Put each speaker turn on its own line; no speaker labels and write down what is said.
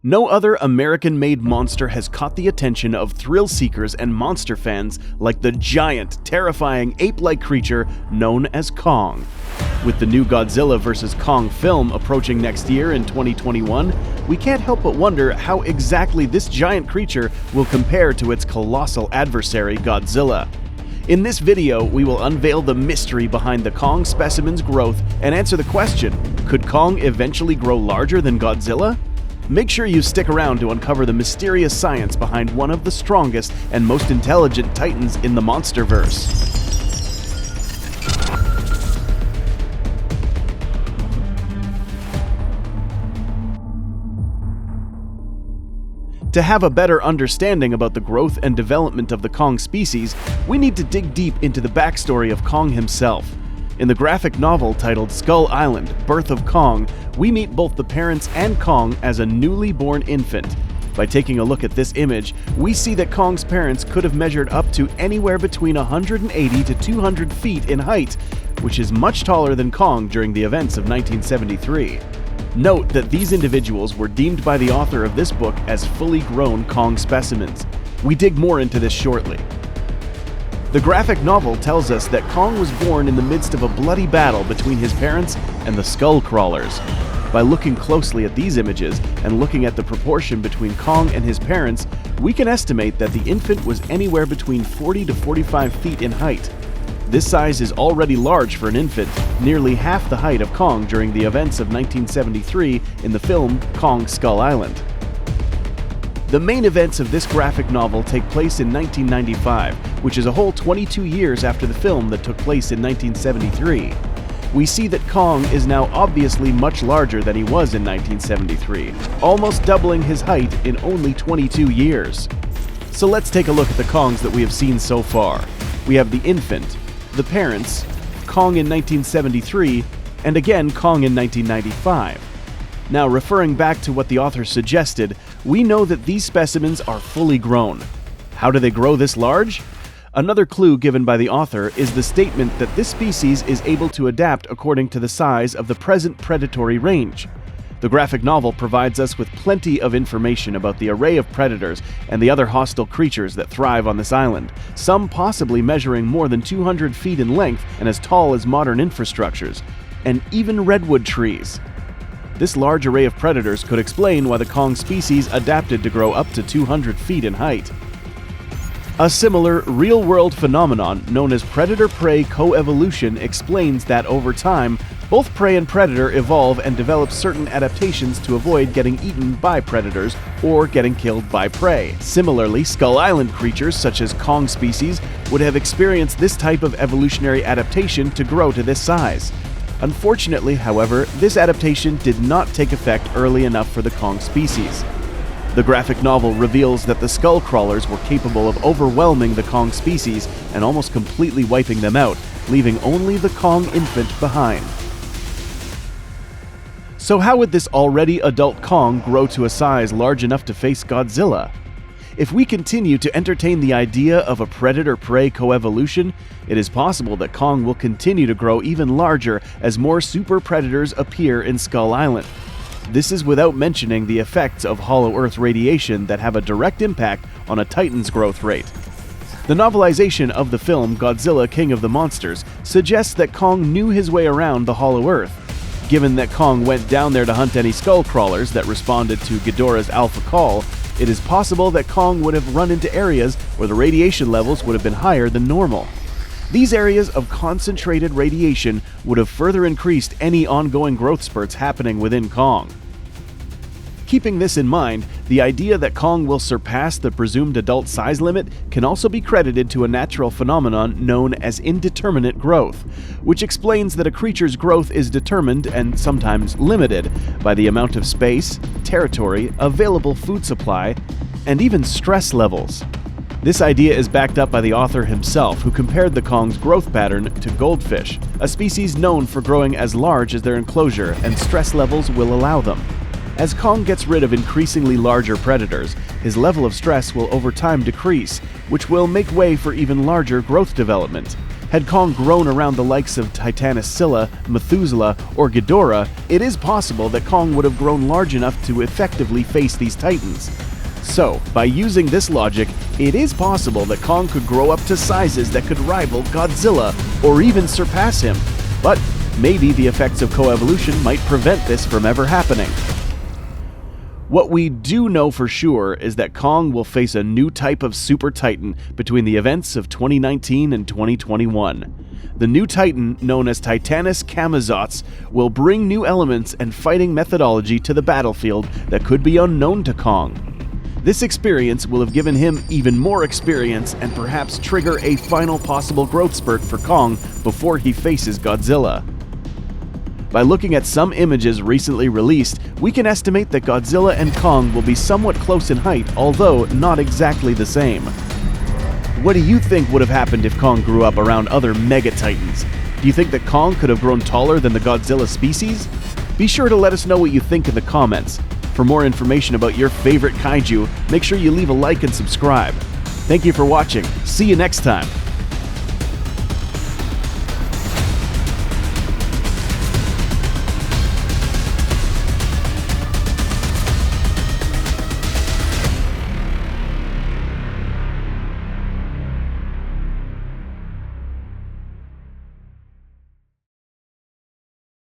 No other American-made monster has caught the attention of thrill-seekers and monster fans like the giant, terrifying ape-like creature known as Kong. With the new Godzilla vs. Kong film approaching next year in 2021, we can't help but wonder how exactly this giant creature will compare to its colossal adversary Godzilla. In this video, we will unveil the mystery behind the Kong specimen's growth and answer the question, could Kong eventually grow larger than Godzilla? Make sure you stick around to uncover the mysterious science behind one of the strongest and most intelligent titans in the monsterverse. To have a better understanding about the growth and development of the Kong species, we need to dig deep into the backstory of Kong himself. In the graphic novel titled Skull Island: Birth of Kong, we meet both the parents and Kong as a newly born infant. By taking a look at this image, we see that Kong's parents could have measured up to anywhere between 180 to 200 feet in height, which is much taller than Kong during the events of 1973. Note that these individuals were deemed by the author of this book as fully grown Kong specimens. We dig more into this shortly. The graphic novel tells us that Kong was born in the midst of a bloody battle between his parents and the skull crawlers. By looking closely at these images and looking at the proportion between Kong and his parents, we can estimate that the infant was anywhere between 40 to 45 feet in height. This size is already large for an infant, nearly half the height of Kong during the events of 1973 in the film Kong Skull Island. The main events of this graphic novel take place in 1995, which is a whole 22 years after the film that took place in 1973. We see that Kong is now obviously much larger than he was in 1973, almost doubling his height in only 22 years. So let's take a look at the Kongs that we have seen so far. We have the infant, the parents, Kong in 1973, and again Kong in 1995. Now, referring back to what the author suggested, we know that these specimens are fully grown. How do they grow this large? Another clue given by the author is the statement that this species is able to adapt according to the size of the present predatory range. The graphic novel provides us with plenty of information about the array of predators and the other hostile creatures that thrive on this island, some possibly measuring more than 200 feet in length and as tall as modern infrastructures, and even redwood trees. This large array of predators could explain why the Kong species adapted to grow up to 200 feet in height. A similar, real-world phenomenon known as predator-prey coevolution explains that over time, both prey and predator evolve and develop certain adaptations to avoid getting eaten by predators or getting killed by prey. Similarly, Skull Island creatures such as Kong species would have experienced this type of evolutionary adaptation to grow to this size. Unfortunately, however, this adaptation did not take effect early enough for the Kong species. The graphic novel reveals that the skull crawlers were capable of overwhelming the Kong species and almost completely wiping them out, leaving only the Kong infant behind. So how would this already adult Kong grow to a size large enough to face Godzilla? If we continue to entertain the idea of a predator-prey coevolution, it is possible that Kong will continue to grow even larger as more super predators appear in Skull Island. This is without mentioning the effects of Hollow Earth radiation that have a direct impact on a Titan's growth rate. The novelization of the film Godzilla King of the Monsters suggests that Kong knew his way around the Hollow Earth. Given that Kong went down there to hunt any skull crawlers that responded to Ghidorah's alpha call, it is possible that Kong would have run into areas where the radiation levels would have been higher than normal. These areas of concentrated radiation would have further increased any ongoing growth spurts happening within Kong. Keeping this in mind, the idea that Kong will surpass the presumed adult size limit can also be credited to a natural phenomenon known as indeterminate growth, which explains that a creature's growth is determined and sometimes limited by the amount of space, territory, available food supply, and even stress levels. This idea is backed up by the author himself, who compared the Kong's growth pattern to goldfish, a species known for growing as large as their enclosure and stress levels will allow them. As Kong gets rid of increasingly larger predators, his level of stress will over time decrease, which will make way for even larger growth development. Had Kong grown around the likes of Titanoscilla, Methuselah, or Ghidorah, it is possible that Kong would have grown large enough to effectively face these titans. So, by using this logic, it is possible that Kong could grow up to sizes that could rival Godzilla, or even surpass him. But maybe the effects of coevolution might prevent this from ever happening. What we do know for sure is that Kong will face a new type of super titan between the events of 2019 and 2021. The new titan, known as Titanus Camazotz, will bring new elements and fighting methodology to the battlefield that could be unknown to Kong. This experience will have given him even more experience and perhaps trigger a final possible growth spurt for Kong before he faces Godzilla. By looking at some images recently released, we can estimate that Godzilla and Kong will be somewhat close in height, although not exactly the same. What do you think would have happened if Kong grew up around other mega-titans? Do you think that Kong could have grown taller than the Godzilla species? Be sure to let us know what you think in the comments. For more information about your favorite kaiju, make sure you leave a like and subscribe. Thank you for watching. See you next time.